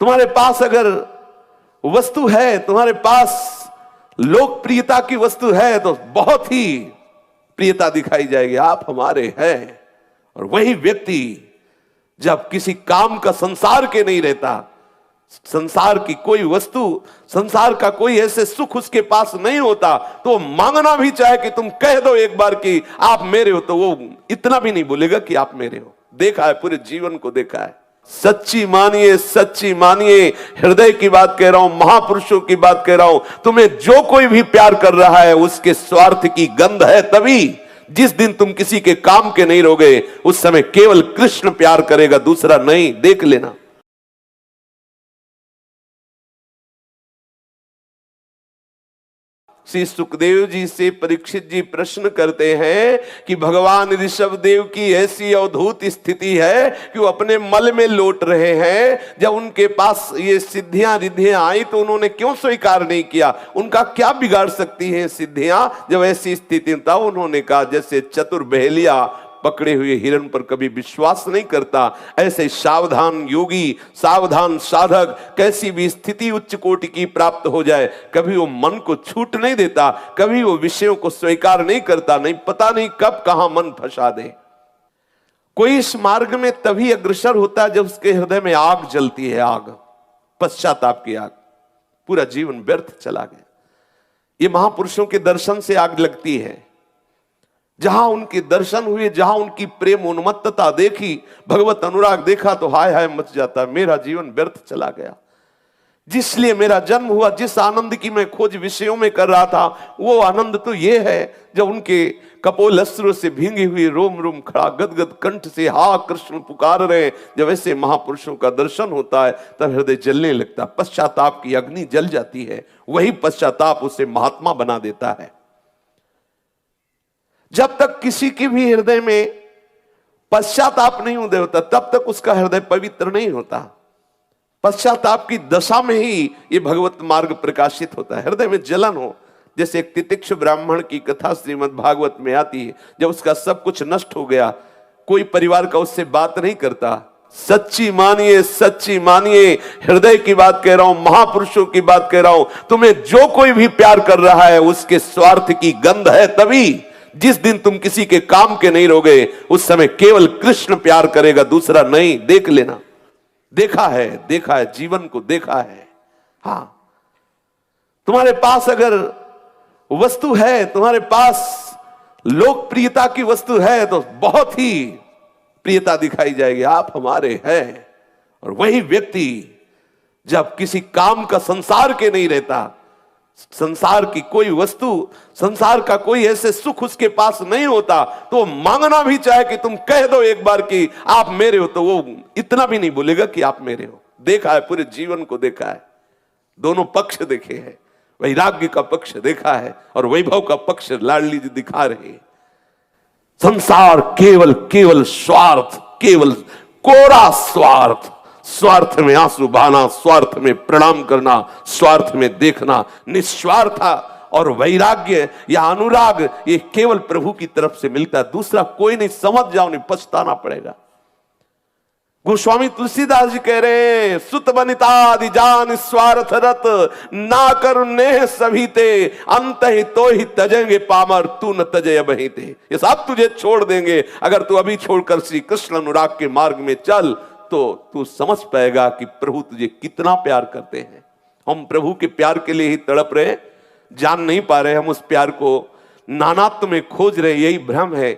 तुम्हारे पास अगर वस्तु है, तुम्हारे पास लोकप्रियता की वस्तु है, तो बहुत ही प्रियता दिखाई जाएगी, आप हमारे हैं। और वही व्यक्ति जब किसी काम का संसार के नहीं रहता, संसार की कोई वस्तु, संसार का कोई ऐसे सुख उसके पास नहीं होता, तो मांगना भी चाहे कि तुम कह दो एक बार कि आप मेरे हो, तो वो इतना भी नहीं बोलेगा कि आप मेरे हो। देखा है, पूरे जीवन को देखा है। सच्ची मानिए, सच्ची मानिए, हृदय की बात कह रहा हूं, महापुरुषों की बात कह रहा हूं। तुम्हें जो कोई भी प्यार कर रहा है उसके स्वार्थ की गंध है। तभी जिस दिन तुम किसी के काम के नहीं रहोगे, उस समय केवल कृष्ण प्यार करेगा, दूसरा नहीं। देख लेना। श्री सुखदेव जी से परीक्षित जी प्रश्न करते हैं कि भगवान ऋषभ देव की ऐसी अवधूत स्थिति है कि वो अपने मल में लौट रहे हैं। जब उनके पास ये सिद्धियां रिद्धियां आई तो उन्होंने क्यों स्वीकार नहीं किया? उनका क्या बिगाड़ सकती है सिद्धियां जब ऐसी स्थिति? तब उन्होंने कहा, जैसे चतुर बहेलिया पकड़े हुए हिरण पर कभी विश्वास नहीं करता, ऐसे सावधान योगी, सावधान साधक कैसी भी स्थिति उच्च कोटि की प्राप्त हो जाए, कभी वो मन को छूट नहीं देता, कभी वो विषयों को स्वीकार नहीं करता। नहीं, पता नहीं कब कहां मन फंसा दे। कोई इस मार्ग में तभी अग्रसर होता है जब उसके हृदय में आग जलती है, आग, पश्चाताप की आग। पूरा जीवन व्यर्थ चला गया। ये महापुरुषों के दर्शन से आग लगती है। जहां उनके दर्शन हुए, जहां उनकी प्रेम उन्मत्तता देखी, भगवत अनुराग देखा, तो हाय हाय मच जाता, मेरा जीवन व्यर्थ चला गया। जिसलिए मेरा जन्म हुआ, जिस आनंद की मैं खोज विषयों में कर रहा था, वो आनंद तो ये है जब उनके कपोल अश्रु से भींगी हुई रोम रोम खड़ा गदगद कंठ से हा कृष्ण पुकार रहे, जब ऐसे महापुरुषों का दर्शन होता है तब हृदय जलने लगता, पश्चाताप की अग्नि जल जाती है। वही पश्चाताप उसे महात्मा बना देता है। जब तक किसी के भी हृदय में पश्चाताप नहीं उदय होता, तब तक उसका हृदय पवित्र नहीं होता। पश्चाताप की दशा में ही ये भगवत मार्ग प्रकाशित होता है। हृदय में जलन हो, जैसे एक तितिक्ष ब्राह्मण की कथा श्रीमद् भागवत में आती है। जब उसका सब कुछ नष्ट हो गया, कोई परिवार का उससे बात नहीं करता। सच्ची मानिए, सच्ची मानिए, हृदय की बात कह रहा हूं, महापुरुषों की बात कह रहा हूं। तुम्हें जो कोई भी प्यार कर रहा है उसके स्वार्थ की गंध है। तभी जिस दिन तुम किसी के काम के नहीं रहोगे, उस समय केवल कृष्ण प्यार करेगा, दूसरा नहीं। देख लेना। देखा है, देखा है, जीवन को देखा है। हां, तुम्हारे पास अगर वस्तु है, तुम्हारे पास लोकप्रियता की वस्तु है, तो बहुत ही प्रियता दिखाई जाएगी, आप हमारे हैं। और वही व्यक्ति जब किसी काम का संसार के नहीं रहता, संसार की कोई वस्तु, संसार का कोई ऐसे सुख उसके पास नहीं होता, तो मांगना भी चाहे कि तुम कह दो एक बार कि आप मेरे हो, तो वो इतना भी नहीं बोलेगा कि आप मेरे हो। देखा है, पूरे जीवन को देखा है। दोनों पक्ष देखे हैं। वैराग्य का पक्ष देखा है और वैभव का पक्ष लाडली जी दिखा रहे हैं। संसार केवल केवल स्वार्थ, केवल कोरा स्वार्थ, स्वार्थ में आंसू बहाना, स्वार्थ में प्रणाम करना, स्वार्थ में देखना, निस्वार्थ और वैराग्य या अनुराग ये केवल प्रभु की तरफ से मिलता है, दूसरा कोई नहीं। समझ जाओ, नहीं पछताना पड़ेगा। गोस्वामी तुलसीदास जी कह रहे हैं, सुत बनितादि जान स्वार्थ रत, ना करुणे सभी ते, अंत ही तो ही तजेंगे पामर, तू न तजे अबहि ते। ये सब तुझे छोड़ देंगे अगर तू अभी छोड़कर श्री कृष्ण अनुराग के मार्ग में चल, तो तू समझ पाएगा कि प्रभु तुझे कितना प्यार करते हैं। हम प्रभु के प्यार के लिए ही तड़प रहे, जान नहीं पा रहे। हम उस प्यार को नानात्व में खोज रहे, यही भ्रम है।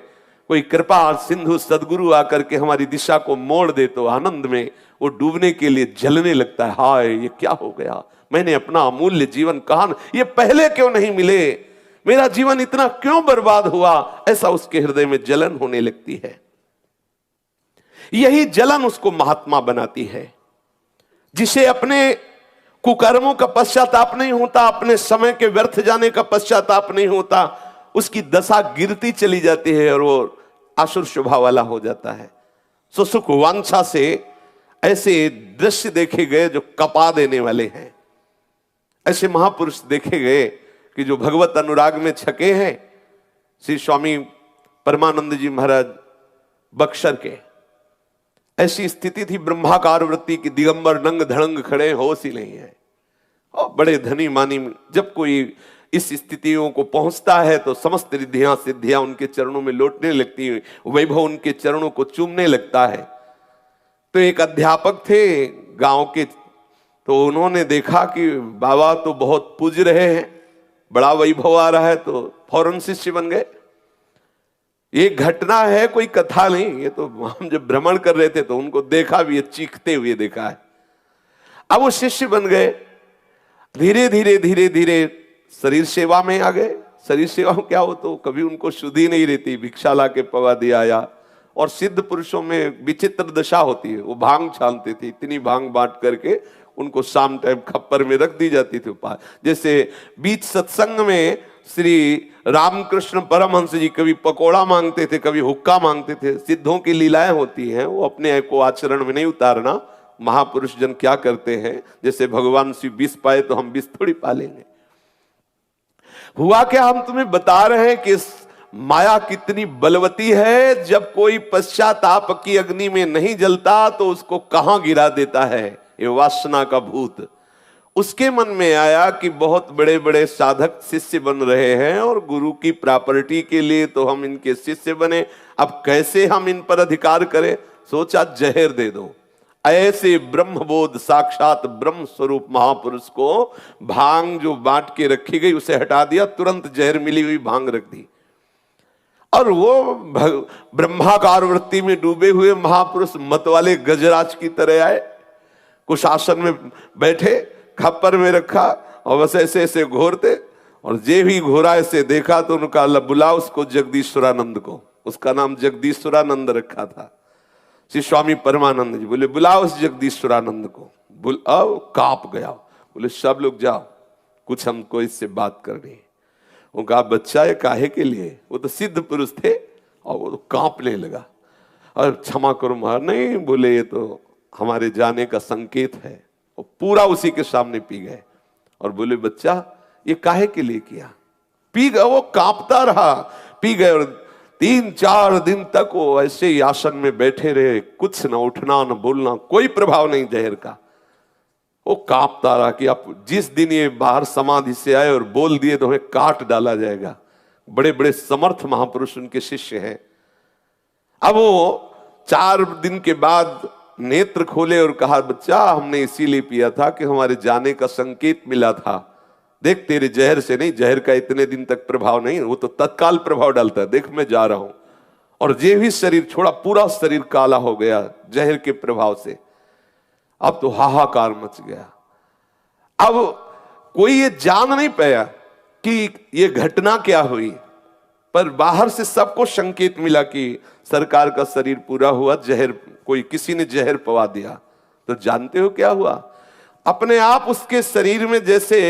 कोई कृपा सिंधु सदगुरु आकर के हमारी दिशा को मोड़ दे तो आनंद में वो डूबने के लिए जलने लगता है। हाय, ये क्या हो गया, मैंने अपना अमूल्य जीवन कहां, ये पहले क्यों नहीं मिले, मेरा जीवन इतना क्यों बर्बाद हुआ, ऐसा उसके हृदय में जलन होने लगती है। यही जलन उसको महात्मा बनाती है। जिसे अपने कुकर्मों का पश्चाताप नहीं होता, अपने समय के व्यर्थ जाने का पश्चाताप नहीं होता, उसकी दशा गिरती चली जाती है और वो आसुर स्वभाव वाला हो जाता है। सो सुख वांछा से ऐसे दृश्य देखे गए जो कपा देने वाले हैं। ऐसे महापुरुष देखे गए कि जो भगवत अनुराग में छके हैं। श्री स्वामी परमानंद जी महाराज बक्सर के, ऐसी स्थिति थी ब्रह्माकार वृत्ति की, दिगंबर नंग धड़ंग खड़े, होश ही नहीं है। और बड़े धनी मानी, जब कोई इस स्थितियों को पहुंचता है तो समस्त रिद्धियां सिद्धियां उनके चरणों में लौटने लगती है, वैभव उनके चरणों को चूमने लगता है। तो एक अध्यापक थे गांव के, तो उन्होंने देखा कि बाबा तो बहुत पूज रहे हैं, बड़ा वैभव आ रहा है, तो फौरन शिष्य बन गए। ये घटना है, कोई कथा नहीं, ये तो हम जब भ्रमण कर रहे थे तो उनको देखा भी है, चीखते हुए देखा है। अब वो शिष्य बन गए, धीरे धीरे धीरे धीरे शरीर सेवा में आ गए। शरीर सेवा में क्या हो, तो कभी उनको शुद्धि नहीं रहती, भिक्षा ला के पवा दिया आया। और सिद्ध पुरुषों में विचित्र दशा होती है, वो भांग छानते थे, इतनी भांग बांट करके उनको शाम टाइम खप्पर में रख दी जाती थी। जैसे बीच सत्संग में श्री रामकृष्ण परमहंस जी कभी पकोड़ा मांगते थे, कभी हुक्का मांगते थे। सिद्धों की लीलाएं होती हैं, वो अपने को आचरण में नहीं उतारना। महापुरुष जन क्या करते हैं, जैसे भगवान शिव विष पाए तो हम विष थोड़ी पालेंगे। हुआ क्या, हम तुम्हें बता रहे हैं कि माया कितनी बलवती है। जब कोई पश्चाताप की अग्नि में नहीं जलता तो उसको कहां गिरा देता है, ये वासना का भूत। उसके मन में आया कि बहुत बड़े बड़े साधक शिष्य बन रहे हैं और गुरु की प्रॉपर्टी के लिए तो हम इनके शिष्य बने, अब कैसे हम इन पर अधिकार करें। सोचा जहर दे दो। ऐसे ब्रह्मबोध साक्षात ब्रह्म स्वरूप महापुरुष को भांग जो बांट के रखी गई उसे हटा दिया, तुरंत जहर मिली हुई भांग रख दी। और वो ब्रह्माकार वृत्ति में डूबे हुए महापुरुष मतवाले गजराज की तरह आए, कुछ आसन में बैठे, खप्पर में रखा और बस ऐसे ऐसे घोरते। और जे भी घोरा ऐसे देखा तो उनका बुला उसको जगदीश्वरानंद को, उसका नाम जगदीश्वरानंद रखा था। श्री स्वामी परमानंद जी बोले बुलाओ उस जगदीश्वरानंद को। बुलाओ, कांप गया। बोले सब लोग जाओ, कुछ हमको इससे बात करनी है। वो कहा बच्चा ये काहे के लिए, वो तो सिद्ध पुरुष थे। और वो तो कांपने लगा और क्षमा करो महाराज। नहीं, बोले ये तो हमारे जाने का संकेत है। वो पूरा उसी के सामने पी गए और बोले बच्चा ये काहे के लिए किया। पी गए, वो कांपता रहा, पी गए। और 3-4 दिन तक वो ऐसे ही आसन में बैठे रहे, कुछ न उठना न बोलना, कोई प्रभाव नहीं जहर का। वो कांपता रहा कि आप जिस दिन ये बाहर समाधि से आए और बोल दिए तो हमें काट डाला जाएगा। बड़े बड़े समर्थ महापुरुष उनके शिष्य हैं। अब वो 4 दिन के बाद नेत्र खोले और कहा बच्चा हमने इसीलिए पिया था कि हमारे जाने का संकेत मिला था। देख तेरे जहर से नहीं, जहर का इतने दिन तक प्रभाव नहीं, वो तो तत्काल प्रभाव डालता है। देख मैं जा रहा हूं। और जे भी शरीर छोड़ा, पूरा शरीर काला हो गया जहर के प्रभाव से। अब तो हाहाकार मच गया। अब कोई ये जान नहीं पाया कि ये घटना क्या हुई, पर बाहर से सबको संकेत मिला कि सरकार का शरीर पूरा हुआ, जहर कोई किसी ने जहर पवा दिया। तो जानते हो क्या हुआ, अपने आप उसके शरीर में जैसे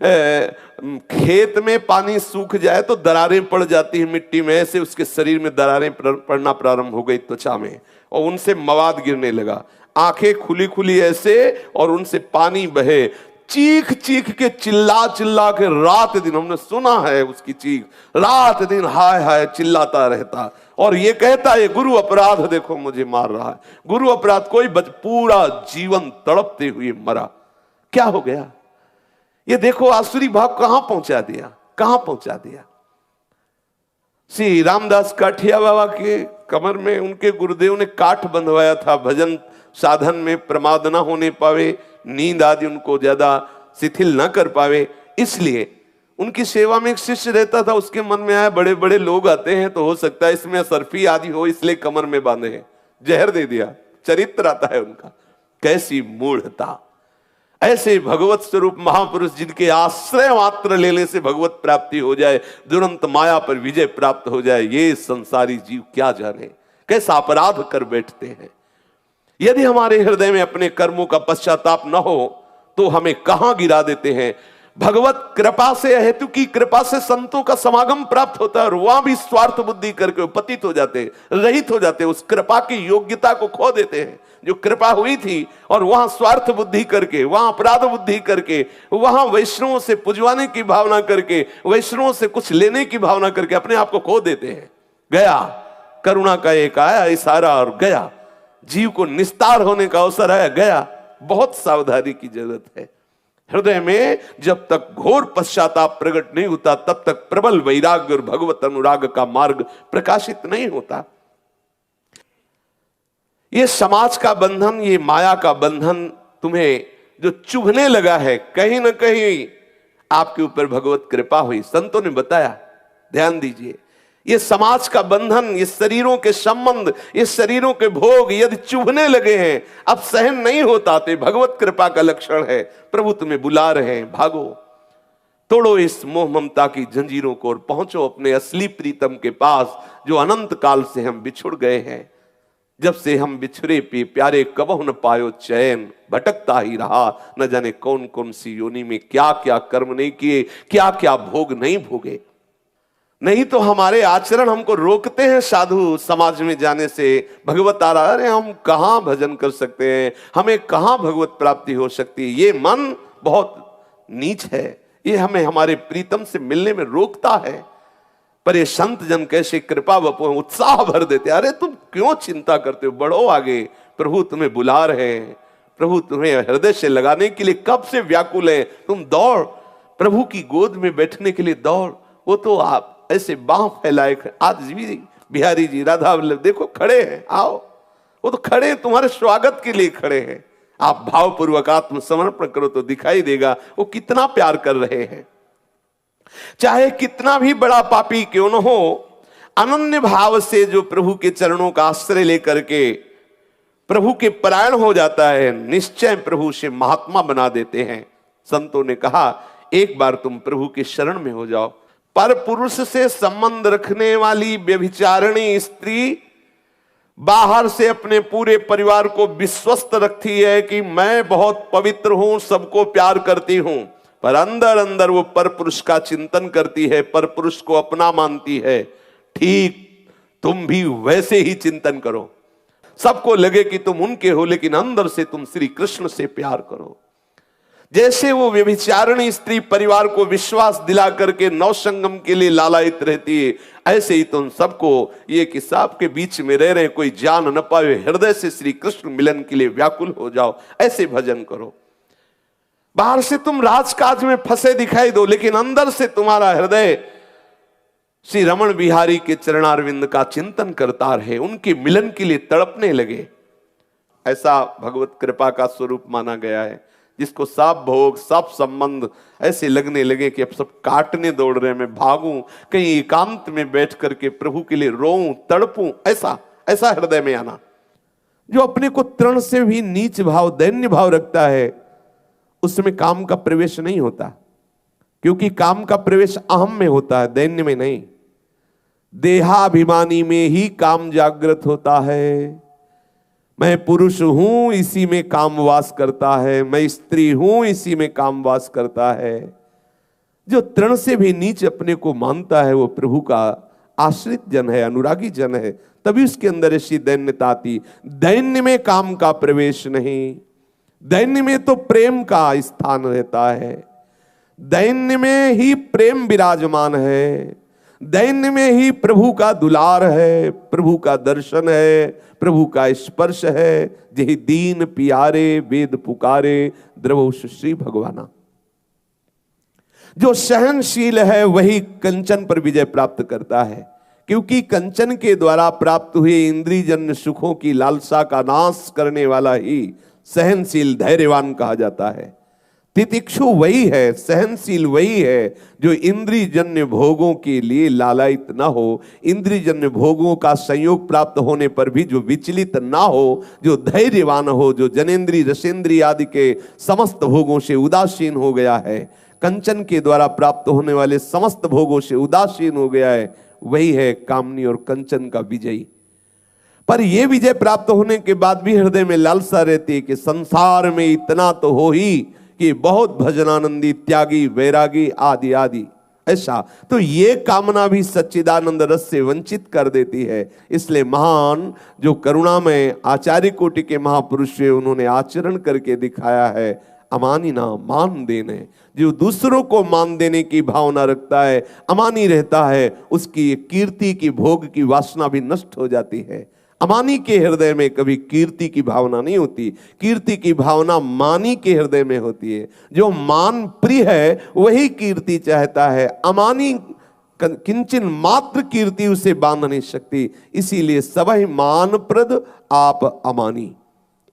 खेत में पानी सूख जाए तो दरारें पड़ जाती है मिट्टी में, ऐसे उसके शरीर में दरारें पड़ना प्रारंभ हो गई त्वचा में, और उनसे मवाद गिरने लगा। आंखें खुली खुली ऐसे और उनसे पानी बहे। चीख चीख के चिल्ला चिल्ला के रात दिन, हमने सुना है उसकी चीख, रात दिन हाय हाय चिल्लाता रहता और ये कहता है गुरु अपराध देखो मुझे मार रहा है, गुरु अपराध। कोई पूरा जीवन तड़पते हुए मरा। क्या हो गया ये देखो, आसुरी भाव कहां पहुंचा दिया, कहां पहुंचा दिया। श्री रामदास काठिया बाबा के कमर में उनके गुरुदेव ने काठ बंधवाया था, भजन साधन में प्रमाद न होने पावे, नींद आदि उनको ज्यादा शिथिल न कर पावे। इसलिए उनकी सेवा में एक शिष्य रहता था, उसके मन में आया बड़े बड़े लोग आते हैं तो हो सकता है इसमें सर्फी आदि हो, इसलिए कमर में बांधे हैं, जहर दे दिया। चरित्र आता है उनका, कैसी मूढ़ता। ऐसे भगवत स्वरूप महापुरुष जिनके आश्रय मात्र लेने से भगवत प्राप्ति हो जाए, तुरंत माया पर विजय प्राप्त हो जाए, ये संसारी जीव क्या जाने कैसा अपराध कर बैठते हैं। यदि हमारे हृदय में अपने कर्मों का पश्चाताप न हो तो हमें कहां गिरा देते हैं। भगवत कृपा से, हेतु की कृपा से संतों का समागम प्राप्त होता है और वहां भी स्वार्थ बुद्धि करके पतित हो जाते, रहित हो जाते, उस कृपा की योग्यता को खो देते हैं जो कृपा हुई थी। और वहां स्वार्थ बुद्धि करके, वहां अपराध बुद्धि करके, वहां वैष्णवों से पुजवाने की भावना करके, वैष्णवों से कुछ लेने की भावना करके अपने आप को खो देते हैं। गया, करुणा का एक आया इशारा और गया, जीव को निस्तार होने का अवसर है, गया। बहुत सावधानी की जरूरत है। हृदय में जब तक घोर पश्चाताप प्रकट नहीं होता तब तक प्रबल वैराग्य और भगवत अनुराग का मार्ग प्रकाशित नहीं होता। ये समाज का बंधन, ये माया का बंधन तुम्हें जो चुभने लगा है, कहीं ना कहीं आपके ऊपर भगवत कृपा हुई। संतों ने बताया, ध्यान दीजिए, ये समाज का बंधन, ये शरीरों के संबंध, ये शरीरों के भोग यदि चुभने लगे हैं, अब सहन नहीं होता, तो भगवत कृपा का लक्षण है। प्रभु तुम्हें बुला रहे हैं, भागो, तोड़ो इस मोह ममता की जंजीरों को और पहुंचो अपने असली प्रीतम के पास, जो अनंत काल से हम बिछुड़ गए हैं। जब से हम बिछुड़े पे प्यारे कबहु न पायो चैन, भटकता ही रहा न जाने कौन कौन सी योनि में, क्या क्या कर्म नहीं किए, क्या क्या भोग नहीं भोगे। नहीं तो हमारे आचरण हमको रोकते हैं साधु समाज में जाने से। भगवत आ रहा, अरे हम कहां भजन कर सकते हैं, हमें कहां भगवत प्राप्ति हो सकती है, ये मन बहुत नीच है, ये हमें हमारे प्रीतम से मिलने में रोकता है। पर ये संत जन कैसे कृपा उत्साह भर देते, अरे तुम क्यों चिंता करते हो, बढ़ो आगे, प्रभु तुम्हें बुला रहे हैं, प्रभु तुम्हें हृदय से लगाने के लिए कब से व्याकुल है, तुम दौड़, प्रभु की गोद में बैठने के लिए दौड़। वो तो आप ऐसे बाह फैलाए, आज भी बिहारी जी, राधा वल्लभ देखो खड़े हैं, आओ, वो तो खड़े हैं, तुम्हारे स्वागत के लिए खड़े हैं। आप भावपूर्वक आत्मसमर्पण करो तो दिखाई देगा वो कितना प्यार कर रहे हैं। चाहे कितना भी बड़ा पापी क्यों न हो, अनन्य भाव से जो प्रभु के चरणों का आश्रय लेकर के प्रभु के परायण हो जाता है, निश्चय प्रभु से महात्मा बना देते हैं। संतों ने कहा, एक बार तुम प्रभु के शरण में हो जाओ। पर पुरुष से संबंध रखने वाली व्यभिचारिणी स्त्री बाहर से अपने पूरे परिवार को विश्वस्त रखती है कि मैं बहुत पवित्र हूं, सबको प्यार करती हूं, पर अंदर अंदर वो पर पुरुष का चिंतन करती है, पर पुरुष को अपना मानती है। ठीक तुम भी वैसे ही चिंतन करो, सबको लगे कि तुम उनके हो, लेकिन अंदर से तुम श्री कृष्ण से प्यार करो। जैसे वो व्यभिचारिणी स्त्री परिवार को विश्वास दिला करके नवसंगम के लिए लालायित रहती है, ऐसे ही तुम सबको ये कि सबके बीच में रह रहे कोई जान न पाए, हृदय से श्री कृष्ण मिलन के लिए व्याकुल हो जाओ, ऐसे भजन करो। बाहर से तुम राजकाज में फंसे दिखाई दो, लेकिन अंदर से तुम्हारा हृदय श्री रमण बिहारी के चरणारविंद का चिंतन करता रहे, उनके मिलन के लिए तड़पने लगे। ऐसा भगवत कृपा का स्वरूप माना गया है, जिसको सब भोग सब संबंध ऐसे लगने लगे कि अब सब काटने दौड़ रहे, मैं भागूं, कहीं एकांत में बैठ करके प्रभु के लिए रोऊं, तड़पूं, ऐसा ऐसा हृदय में आना। जो अपने को तृण से भी नीच भाव, दैन्य भाव रखता है, उसमें काम का प्रवेश नहीं होता, क्योंकि काम का प्रवेश अहम में होता है, दैन्य में नहीं। देहाभिमानी में ही काम जागृत होता है। मैं पुरुष हूं, इसी में काम वास करता है, मैं स्त्री हूं, इसी में काम वास करता है। जो तृण से भी नीच अपने को मानता है, वो प्रभु का आश्रित जन है, अनुरागी जन है, तभी उसके अंदर ऐसी दैन्यता आती। दैन्य में काम का प्रवेश नहीं, दैन्य में तो प्रेम का स्थान रहता है, दैन्य में ही प्रेम विराजमान है, दैन्य में ही प्रभु का दुलार है, प्रभु का दर्शन है, प्रभु का स्पर्श है। यही दीन पियारे वेद पुकारे, द्रवोश श्री भगवाना। जो सहनशील है वही कंचन पर विजय प्राप्त करता है, क्योंकि कंचन के द्वारा प्राप्त हुए इंद्रियजन्य सुखों की लालसा का नाश करने वाला ही सहनशील धैर्यवान कहा जाता है। तितिक्षु वही है, सहनशील वही है जो इंद्रियजन्य भोगों के लिए लालायित ना हो, इंद्रियजन्य भोगों का संयोग प्राप्त होने पर भी जो विचलित ना हो, जो धैर्यवान हो, जो जनेन्द्रीय रसेंद्रीय आदि के समस्त भोगों से उदासीन हो गया है, कंचन के द्वारा प्राप्त होने वाले समस्त भोगों से उदासीन हो गया है, वही है कामनी और कंचन का विजयी। पर यह विजय प्राप्त होने के बाद भी हृदय में लालसा रहती है कि संसार में इतना तो हो ही कि बहुत भजनानंदी, त्यागी, वैरागी आदि आदि, ऐसा तो ये कामना भी सच्चिदानंद रस से वंचित कर देती है। इसलिए महान जो करुणामय आचार्य कोटि के महापुरुष है, उन्होंने आचरण करके दिखाया है, अमानी ना मान देने। जो दूसरों को मान देने की भावना रखता है, अमानी रहता है, उसकी कीर्ति की भोग की वासना भी नष्ट हो जाती है। अमानी के हृदय में कभी कीर्ति की भावना नहीं होती, कीर्ति की भावना मानी के हृदय में होती है। जो मान प्रिय है वही कीर्ति चाहता है, अमानी किंचन मात्र कीर्ति उसे बांध नहीं सकती। इसीलिए सबहि मान प्रद आप अमानी।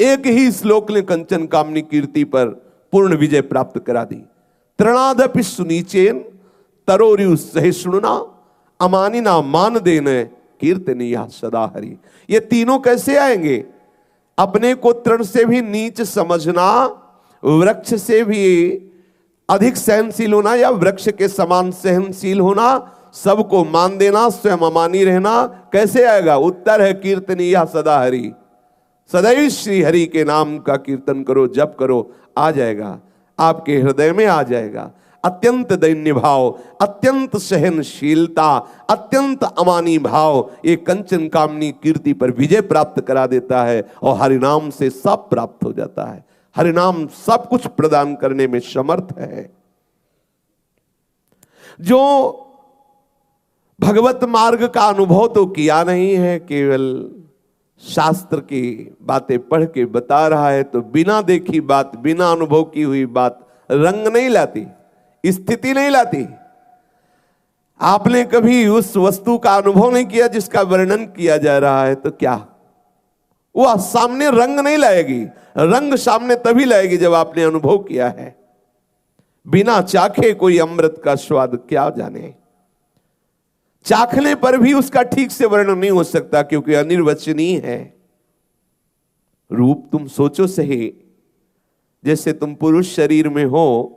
एक ही श्लोक ने कंचन कामनी कीर्ति पर पूर्ण विजय प्राप्त करा दी। तृणादपि सुनीचेन तरोरु सहिष्णुना अमानिना मान देने कीर्तनीया सदा हरि। ये तीनों कैसे आएंगे? अपने को तृण से भी नीच समझना, वृक्ष से भी अधिक सहनशील होना या वृक्ष के समान सहनशील होना, सबको मान देना, स्वयं अमानी रहना, कैसे आएगा? उत्तर है कीर्तनीया सदा हरि। सदैव श्री हरि के नाम का कीर्तन करो, जप करो, आ जाएगा, आपके हृदय में आ जाएगा। अत्यंत दैन्य भाव, अत्यंत सहनशीलता, अत्यंत अमानी भाव ये कंचन कामनी कीर्ति पर विजय प्राप्त करा देता है और हरिनाम से सब प्राप्त हो जाता है। हरिनाम सब कुछ प्रदान करने में समर्थ है। जो भगवत मार्ग का अनुभव तो किया नहीं है, केवल शास्त्र की बातें पढ़ के बता रहा है, तो बिना देखी बात, बिना अनुभव की हुई बात रंग नहीं लाती, स्थिति नहीं लाती। आपने कभी उस वस्तु का अनुभव नहीं किया जिसका वर्णन किया जा रहा है, तो क्या वह सामने रंग नहीं लाएगी? रंग सामने तभी लाएगी जब आपने अनुभव किया है। बिना चाखे कोई अमृत का स्वाद क्या जाने। चाखने पर भी उसका ठीक से वर्णन नहीं हो सकता, क्योंकि अनिर्वचनीय है। रूप तुम सोचो सही, जैसे तुम पुरुष शरीर में हो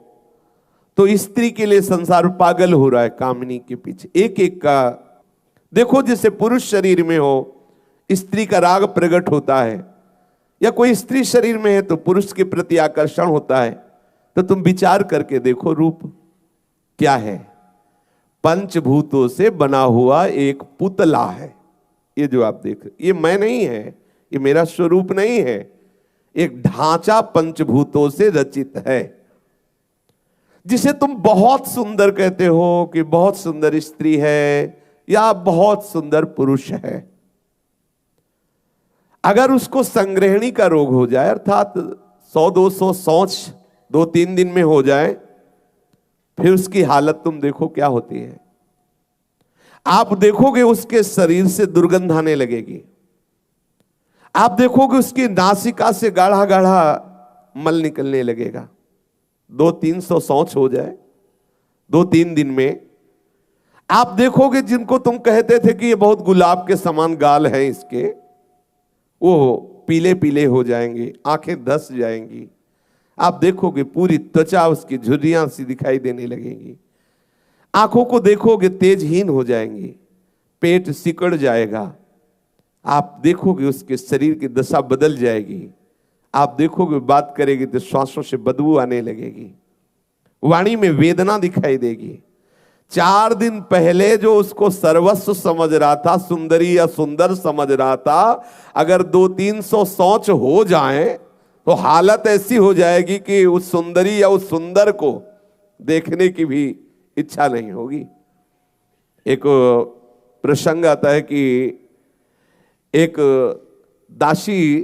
तो स्त्री के लिए संसार पागल हो रहा है कामनी के पीछे, एक एक का देखो। जैसे पुरुष शरीर में हो स्त्री का राग प्रकट होता है, या कोई स्त्री शरीर में है तो पुरुष के प्रति आकर्षण होता है। तो तुम विचार करके देखो रूप क्या है। पंचभूतों से बना हुआ एक पुतला है। ये जो आप देख रहे, ये मैं नहीं है, ये मेरा स्वरूप नहीं है। एक ढांचा पंचभूतों से रचित है, जिसे तुम बहुत सुंदर कहते हो कि बहुत सुंदर स्त्री है या बहुत सुंदर पुरुष है। अगर उसको संग्रहणी का रोग हो जाए, अर्थात 100-200 शौच 2-3 दिन में हो जाए, फिर उसकी हालत तुम देखो क्या होती है। आप देखोगे उसके शरीर से दुर्गंध आने लगेगी। आप देखोगे उसकी नासिका से गाढ़ा गाढ़ा मल निकलने लगेगा। 200-300 शौच हो जाए 2-3 दिन में, आप देखोगे जिनको तुम कहते थे कि ये बहुत गुलाब के समान गाल है इसके, वो पीले पीले हो जाएंगे, आंखें धस जाएंगी। आप देखोगे पूरी त्वचा उसकी झुर्रियां सी दिखाई देने लगेंगी। आंखों को देखोगे तेजहीन हो जाएंगी, पेट सिकड़ जाएगा। आप देखोगे उसके शरीर की दशा बदल जाएगी। आप देखोगे बात करेगी तो श्वासों से बदबू आने लगेगी, वाणी में वेदना दिखाई देगी। 4 दिन पहले जो उसको सर्वस्व समझ रहा था, सुंदरी या सुंदर समझ रहा था, अगर 200-300 शौच हो जाएं तो हालत ऐसी हो जाएगी कि उस सुंदरी या उस सुंदर को देखने की भी इच्छा नहीं होगी। एक प्रसंग आता है कि एक दासी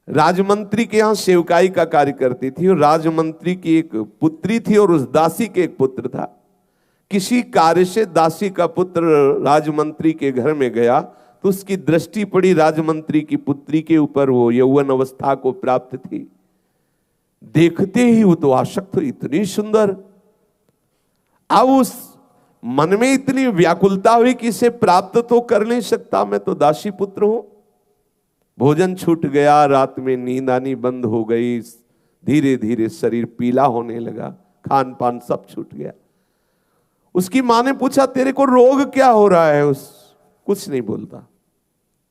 राजमंत्री के यहां सेवकाई का कार्य करती थी, और राजमंत्री की एक पुत्री थी और उस दासी के एक पुत्र था। किसी कार्य से दासी का पुत्र राजमंत्री के घर में गया तो उसकी दृष्टि पड़ी राजमंत्री की पुत्री के ऊपर। वो यौवन अवस्था को प्राप्त थी, देखते ही वो तो आसक्त हुई, इतनी सुंदर। अब उस मन में इतनी व्याकुलता हुई कि इसे प्राप्त तो कर नहीं सकता, मैं तो दासी पुत्र हूं। भोजन छूट गया, रात में नींद आनी बंद हो गई, धीरे धीरे शरीर पीला होने लगा, खान पान सब छूट गया। उसकी मां ने पूछा तेरे को रोग क्या हो रहा है? कुछ नहीं बोलता,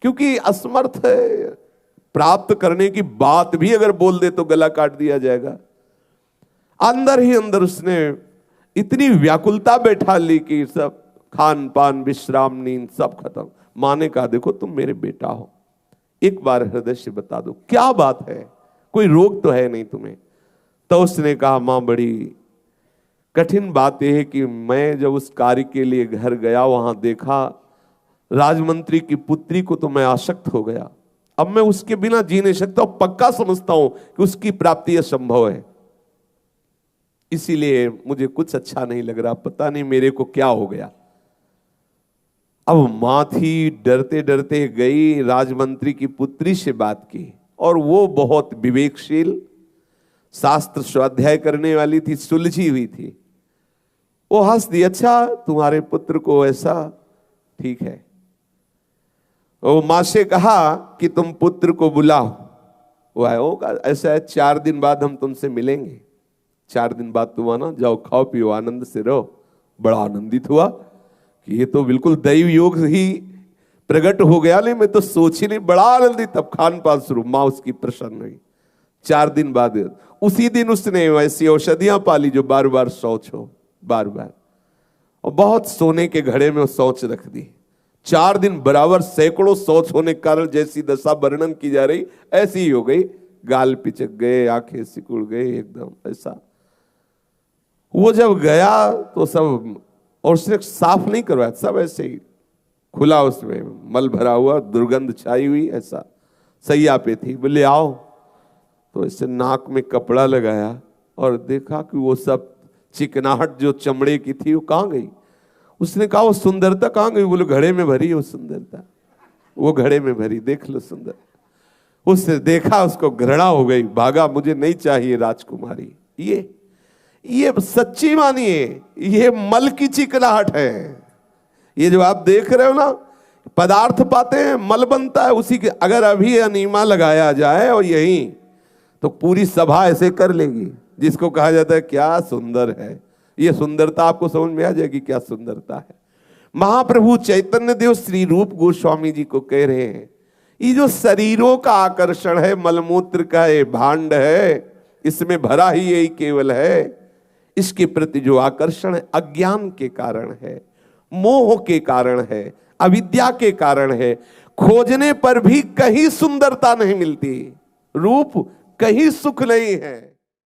क्योंकि असमर्थ है। प्राप्त करने की बात भी अगर बोल दे तो गला काट दिया जाएगा। अंदर ही अंदर उसने इतनी व्याकुलता बैठा ली कि सब खान पान विश्राम नींद सब खत्म। मां ने कहा देखो तुम मेरे बेटा हो, एक बार हृदय से बता दो क्या बात है, कोई रोग तो है नहीं तुम्हें? तो उसने कहा मां बड़ी कठिन बात यह है कि मैं जब उस कार्य के लिए घर गया, वहां देखा राजमंत्री की पुत्री को तो मैं आसक्त हो गया, अब मैं उसके बिना जी नहीं सकता और पक्का समझता हूं कि उसकी प्राप्ति असंभव है। इसीलिए मुझे कुछ अच्छा नहीं लग रहा, पता नहीं मेरे को क्या हो गया। अब मां थी, डरते डरते गई, राजमंत्री की पुत्री से बात की, और वो बहुत विवेकशील, शास्त्र स्वाध्याय करने वाली थी, सुलझी हुई थी। वो हंस दी, अच्छा तुम्हारे पुत्र को ऐसा, ठीक है। वो मां से कहा कि तुम पुत्र को बुलाओ। वो आया, वो कहा ऐसा है 4 दिन बाद हम तुमसे मिलेंगे, 4 दिन बाद तुम आना, जाओ खाओ पियो आनंद से रहो। बड़ा आनंदित हुआ कि ये तो बिल्कुल दैव योग ही प्रकट हो गया, नहीं मैं तो सोच ही नहीं, बड़ा आनंदित। तब खान पान शुरू, मां उसकी प्रसन्न हुई। 4 दिन बाद उसी दिन उसने ऐसी औषधियां पाली जो बार बार शौच हो, बार बार, और बहुत सोने के घड़े में वो शौच रख दी। 4 दिन बराबर सैकड़ों शौच होने के कारण जैसी दशा वर्णन की जा रही ऐसी ही हो गई, गाल पिचक गए, आंखें सिकुड़ गई, एकदम ऐसा। वो जब गया तो सब, और उसने साफ नहीं करवाया, सब ऐसे ही खुला, उसमें मल भरा हुआ, दुर्गंध छाई हुई, ऐसा सैया पे थी। बोले आओ, तो ऐसे नाक में कपड़ा लगाया और देखा कि वो सब चिकनाहट जो चमड़े की थी वो कहाँ गई। उसने कहा वो सुंदरता कहाँ गई। बोले घड़े में भरी है वो सुंदरता, वो घड़े में भरी, देख लो सुंदर। उसने देखा, उसको घृणा हो गई, भागा, मुझे नहीं चाहिए राजकुमारी। ये सच्ची मानिए, ये मल की चिकनाहट है। ये जो आप देख रहे हो ना, पदार्थ पाते हैं, मल बनता है उसी के। अगर अभी अनीमा लगाया जाए और यही, तो पूरी सभा ऐसे कर लेगी, जिसको कहा जाता है क्या सुंदर है। ये सुंदरता आपको समझ में आ जाएगी क्या सुंदरता है। महाप्रभु चैतन्य देव श्री रूप गोस्वामी जी को कह रहे हैं, ये जो शरीरों का आकर्षण है, मलमूत्र का ये भांड है, इसमें भरा ही यही केवल है। इसके प्रति जो आकर्षण है अज्ञान के कारण है, मोह के कारण है, अविद्या के कारण है। खोजने पर भी कहीं सुंदरता नहीं मिलती, रूप कहीं सुख नहीं है।